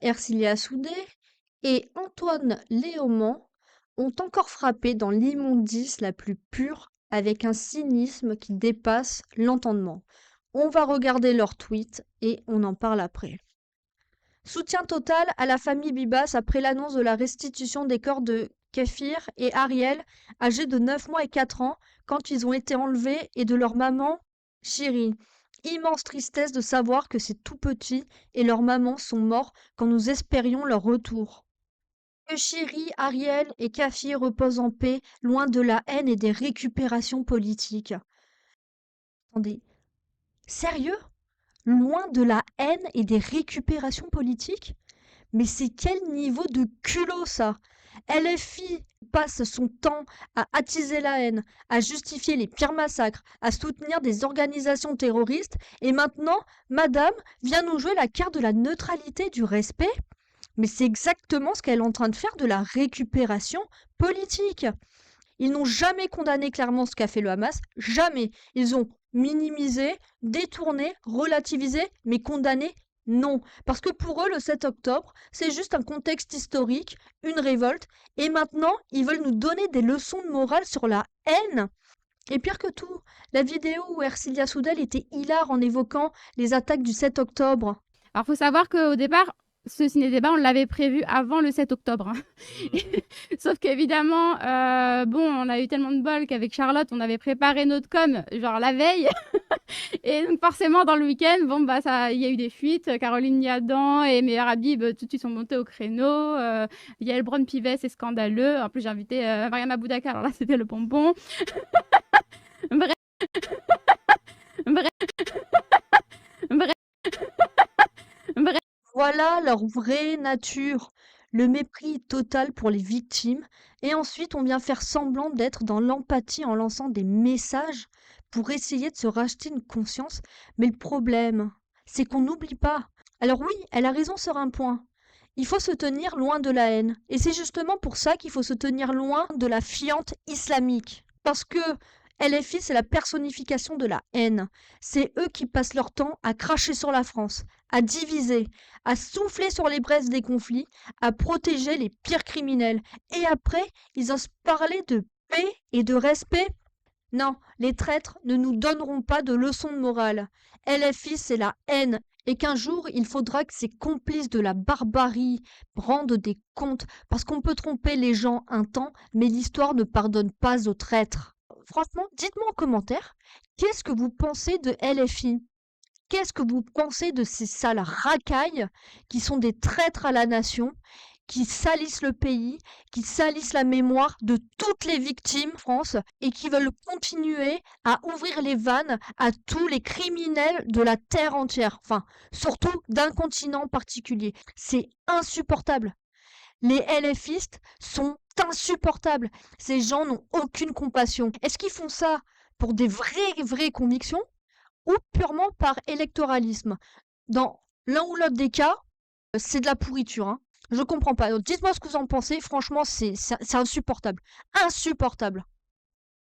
Ercilia Soudé et Antoine Léaumont ont encore frappé dans l'immondice la plus pure avec un cynisme qui dépasse l'entendement. On va regarder leurs tweets et on en parle après. Soutien total à la famille Bibas après l'annonce de la restitution des corps de Kéfir et Ariel, âgés de 9 mois et 4 ans, quand ils ont été enlevés, et de leur maman, Chiri. Immense tristesse de savoir que ces tout petits et leur maman sont morts quand nous espérions leur retour. Que Chiri, Ariel et Kéfir reposent en paix, loin de la haine et des récupérations politiques. Attendez, sérieux? Loin de la haine et des récupérations politiques? Mais c'est quel niveau de culot ça? LFI passe son temps à attiser la haine, à justifier les pires massacres, à soutenir des organisations terroristes, et maintenant, Madame vient nous jouer la carte de la neutralité, du respect? Mais c'est exactement ce qu'elle est en train de faire, de la récupération politique. Ils n'ont jamais condamné clairement ce qu'a fait le Hamas, jamais. Ils ont minimisé, détourné, relativisé, mais condamné, non. Parce que pour eux, le 7 octobre, c'est juste un contexte historique, une révolte, et maintenant, ils veulent nous donner des leçons de morale sur la haine. Et pire que tout, la vidéo où Ercilia Soudel était hilar en évoquant les attaques du 7 octobre. Alors, faut savoir qu'au départ, ce ciné-débat, on l'avait prévu avant le 7 octobre. Hein. Sauf qu'évidemment, bon, on a eu tellement de bol qu'avec Charlotte, on avait préparé notre com, genre la veille. Et donc, forcément, dans le week-end, bon, bah, il y a eu des fuites. Caroline Niadan et Meilleur Habib, tout de suite, sont montés au créneau. Yael Braun-Pivet, c'est scandaleux. En plus, j'ai invité Mariama Boudaka. Alors là, c'était le bonbon. Bref. Bref. Bref. Bref. Voilà leur vraie nature, le mépris total pour les victimes, et ensuite on vient faire semblant d'être dans l'empathie en lançant des messages pour essayer de se racheter une conscience. Mais le problème, c'est qu'on n'oublie pas. Alors oui, elle a raison sur un point. Il faut se tenir loin de la haine. Et c'est justement pour ça qu'il faut se tenir loin de la fiente islamique. Parce que LFI, c'est la personnification de la haine. C'est eux qui passent leur temps à cracher sur la France, à diviser, à souffler sur les braises des conflits, à protéger les pires criminels. Et après, ils osent parler de paix et de respect. Non, les traîtres ne nous donneront pas de leçons de morale. LFI, c'est la haine, et qu'un jour, il faudra que ces complices de la barbarie rendent des comptes, parce qu'on peut tromper les gens un temps, mais l'histoire ne pardonne pas aux traîtres. Franchement, dites-moi en commentaire, qu'est-ce que vous pensez de LFI? Qu'est-ce que vous pensez de ces sales racailles qui sont des traîtres à la nation, qui salissent le pays, qui salissent la mémoire de toutes les victimes, France, et qui veulent continuer à ouvrir les vannes à tous les criminels de la terre entière, enfin, surtout d'un continent particulier. C'est insupportable. Les LFistes sont insupportables. Ces gens n'ont aucune compassion. Est-ce qu'ils font ça pour des vraies convictions ou purement par électoralisme? Dans l'un ou l'autre des cas, c'est de la pourriture, hein. Je comprends pas. Dites-moi ce que vous en pensez. Franchement, c'est insupportable. Insupportable.